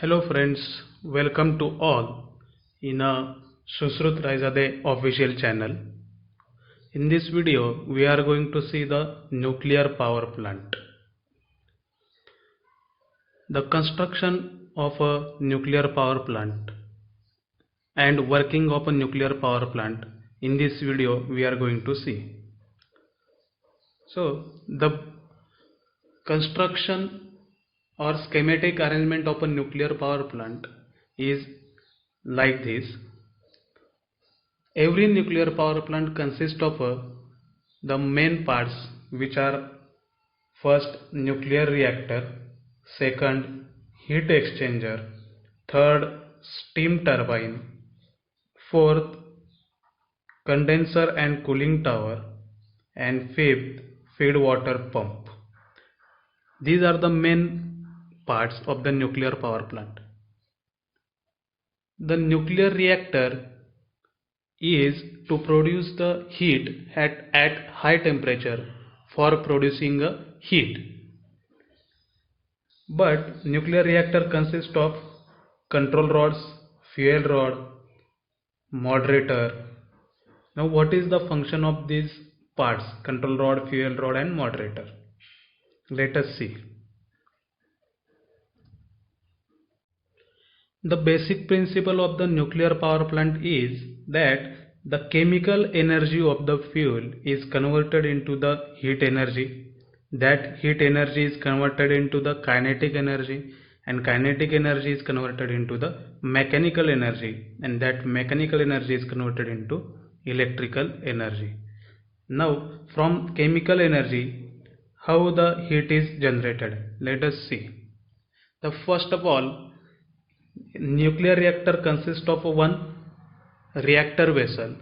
Hello friends, welcome to all in a Sushrut Raizade official channel. In this video, we are going to see the nuclear power plant. The construction of a nuclear power plant and working of a nuclear power plant in this video we are going to see. So, the construction or schematic arrangement of a nuclear power plant is like this. Every nuclear power plant consists of the main parts, which are first nuclear reactor, second heat exchanger, third steam turbine, fourth condenser and cooling tower, and fifth feed water pump. These are the main parts of the nuclear power plant. The nuclear reactor is to produce the heat at high temperature for producing a heat. But nuclear reactor consists of control rods, fuel rod, moderator. Now what is the function of these parts, control rod, fuel rod and moderator? Let us see. The basic principle of the nuclear power plant is that the chemical energy of the fuel is converted into the heat energy. That heat energy is converted into the kinetic energy, and kinetic energy is converted into the mechanical energy, and that mechanical energy is converted into electrical energy. Now, from chemical energy, how the heat is generated? Let us see. The first of all, nuclear reactor consists of one reactor vessel.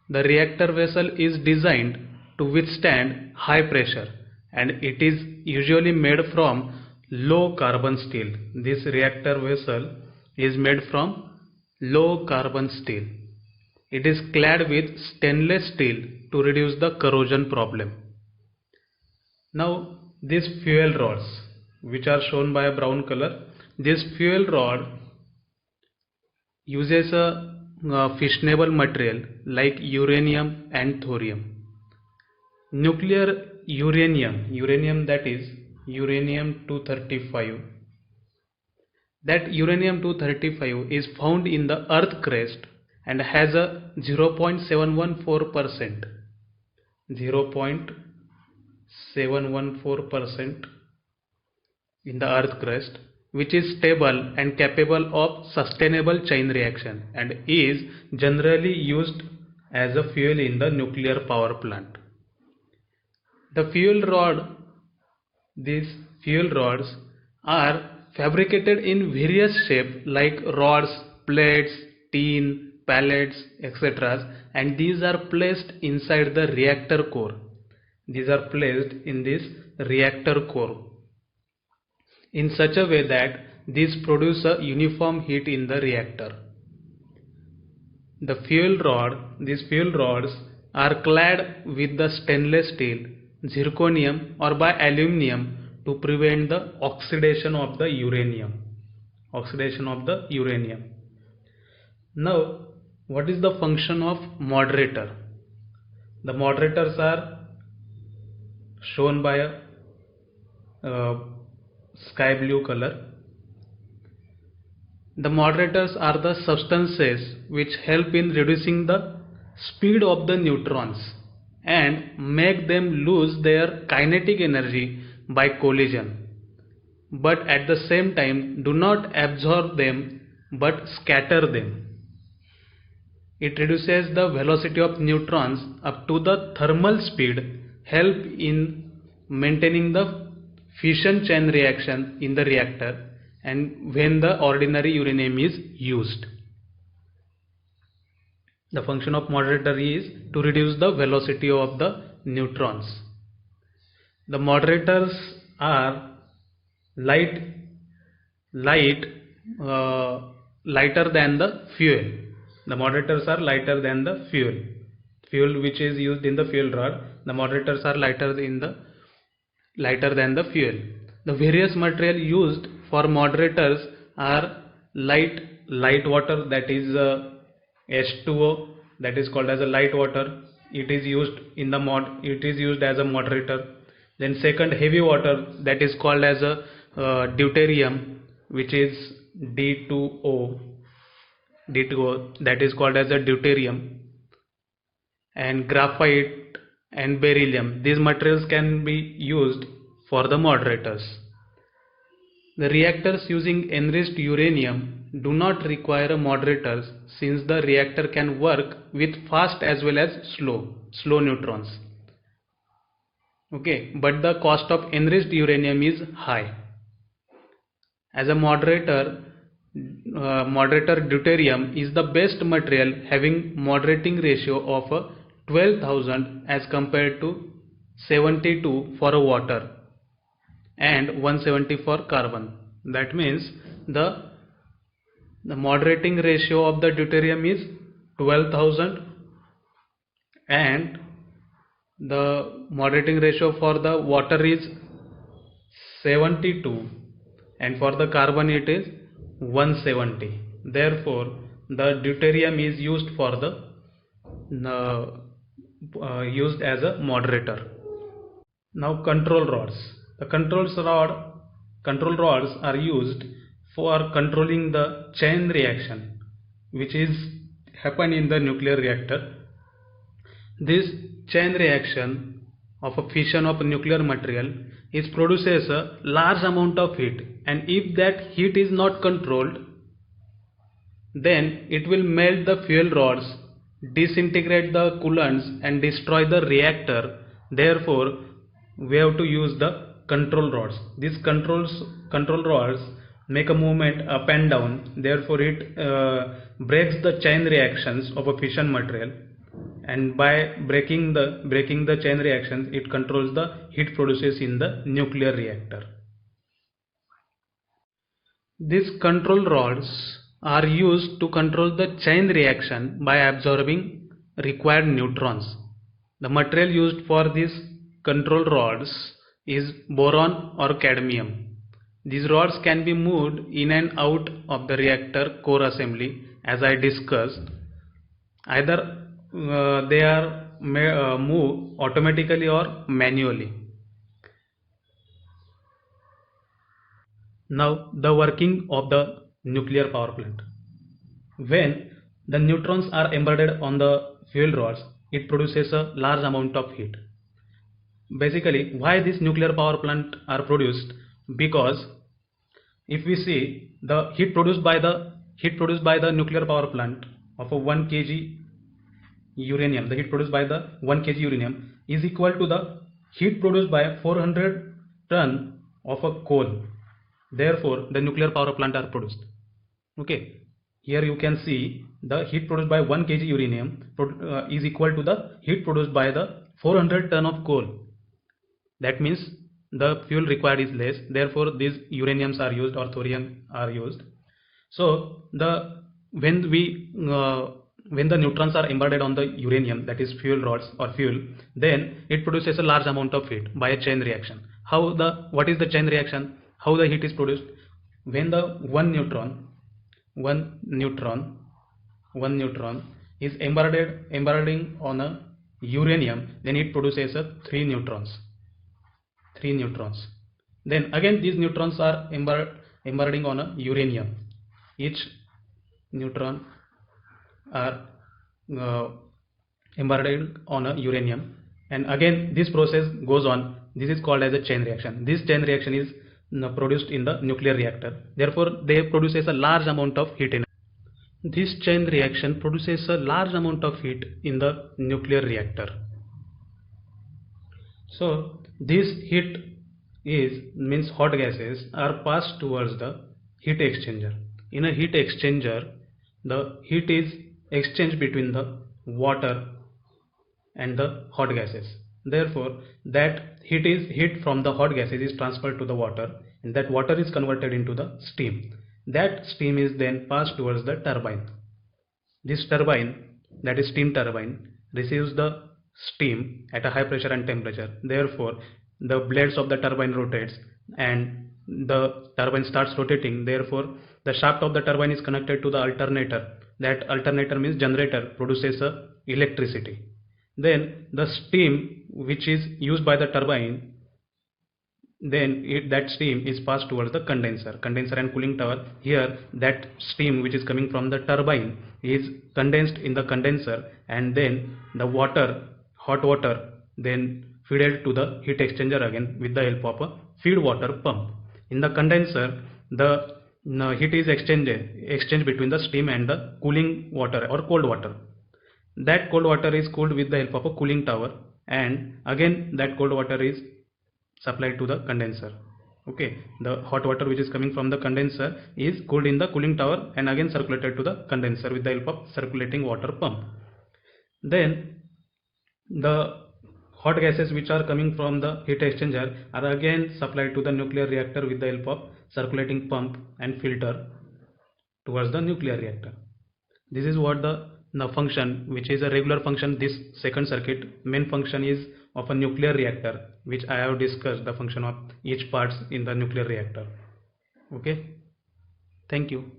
The reactor vessel is designed to withstand high pressure, and it is usually made from low carbon steel. This reactor vessel is made from low carbon steel. It is clad with stainless steel to reduce the corrosion problem. Now these fuel rods, which are shown by a brown color, this fuel rod uses a fissionable material like uranium and thorium. Nuclear uranium that is uranium-235, that uranium-235 is found in the earth crust and has a 0.714% in the earth crust, which is stable and capable of sustainable chain reaction and is generally used as a fuel in the nuclear power plant. The these fuel rods are fabricated in various shapes like rods, plates, tin, pallets, etc. and these are placed inside the reactor core. These are placed in this reactor core in such a way that these produce a uniform heat in the reactor. These fuel rods are clad with the stainless steel, zirconium or by aluminium to prevent the oxidation of the uranium. Now, what is the function of moderator? The moderators are shown by a sky blue color. The moderators are the substances which help in reducing the speed of the neutrons and make them lose their kinetic energy by collision, but at the same time do not absorb them but scatter them. It reduces the velocity of neutrons up to the thermal speed, help in maintaining the fission chain reaction in the reactor and when the ordinary uranium is used. The function of moderator is to reduce the velocity of the neutrons. The moderators are lighter than the fuel. The moderators are lighter than the fuel which is used in the fuel rod. The moderators are lighter than the fuel. The various material used for moderators are light water, that is H2O, that is called as a light water. It is used in the it is used as a moderator. Then second, heavy water, that is called as a deuterium, which is D2O, that is called as a deuterium. And graphite and beryllium, these materials can be used for the moderators. The reactors using enriched uranium do not require moderators, since the reactor can work with fast as well as slow neutrons. Okay, but the cost of enriched uranium is high. As a moderator, deuterium is the best material, having moderating ratio of 12,000 as compared to 72 for water and 170 for carbon. That means the moderating ratio of the deuterium is 12,000 and the moderating ratio for the water is 72 and for the carbon it is 170. Therefore the deuterium is used for the used as a moderator. Now control rods. The control rods are used for controlling the chain reaction which is happen in the nuclear reactor. This chain reaction of a fission of nuclear material produces a large amount of heat, and if that heat is not controlled, then it will melt the fuel rods, disintegrate the coolants and destroy the reactor. Therefore we have to use the control rods. These control rods make a movement up and down, therefore it breaks the chain reactions of a fission material, and by breaking the chain reactions, it controls the heat produced in the nuclear reactor. These control rods are used to control the chain reaction by absorbing required neutrons. The material used for these control rods is boron or cadmium. These rods can be moved in and out of the reactor core assembly, as I discussed. Either they are moved automatically or manually. Now the working of the nuclear power plant. When the neutrons are embedded on the fuel rods, it produces a large amount of heat. Basically, why this nuclear power plant are produced? Because if we see the heat produced by the nuclear power plant of a 1 kg uranium, the heat produced by the 1 kg uranium is equal to the heat produced by 400 ton of a coal. Therefore the nuclear power plant are produced. Okay, here you can see the heat produced by 1 kg uranium is equal to the heat produced by the 400 ton of coal. That means the fuel required is less, therefore these uraniums are used or thorium are used. So when the neutrons are embedded on the uranium, that is fuel rods or fuel, then it produces a large amount of heat by a chain reaction. What is the chain reaction? How the heat is produced? When the one neutron is embedding on a uranium, then it produces three neutrons. Then again these neutrons are embedding on a uranium. Each neutron are embedded on a uranium, and again this process goes on. This is called as a chain reaction. This chain reaction is produced in the nuclear reactor. Therefore they produces a large amount of heat energy. This chain reaction produces a large amount of heat in the nuclear reactor. So this heat means hot gases are passed towards the heat exchanger. In a heat exchanger, the heat is exchanged between the water and the hot gases. Therefore that heat from the hot gases is transferred to the water, and that water is converted into the steam. That steam is then passed towards the turbine. This turbine, that is steam turbine, receives the steam at a high pressure and temperature. Therefore the blades of the turbine rotates, and the turbine starts rotating. Therefore, the shaft of the turbine is connected to the alternator. That alternator means generator, produces electricity. Then the steam which is used by the turbine, then that steam is passed towards the condenser and cooling tower. Here that steam which is coming from the turbine is condensed in the condenser, and then the hot water then fed to the heat exchanger again with the help of a feed water pump. In the condenser, the heat is exchanged between the steam and the cooling water or cold water. That cold water is cooled with the help of a cooling tower, and again that cold water is supplied to the condenser. Okay, the hot water which is coming from the condenser is cooled in the cooling tower and again circulated to the condenser with the help of circulating water pump. Then the hot gases which are coming from the heat exchanger are again supplied to the nuclear reactor with the help of circulating pump and filter towards the nuclear reactor. This is what the function, which is a regular function. This second circuit main function is of a nuclear reactor, which I have discussed the function of each parts in the nuclear reactor. Okay, thank you.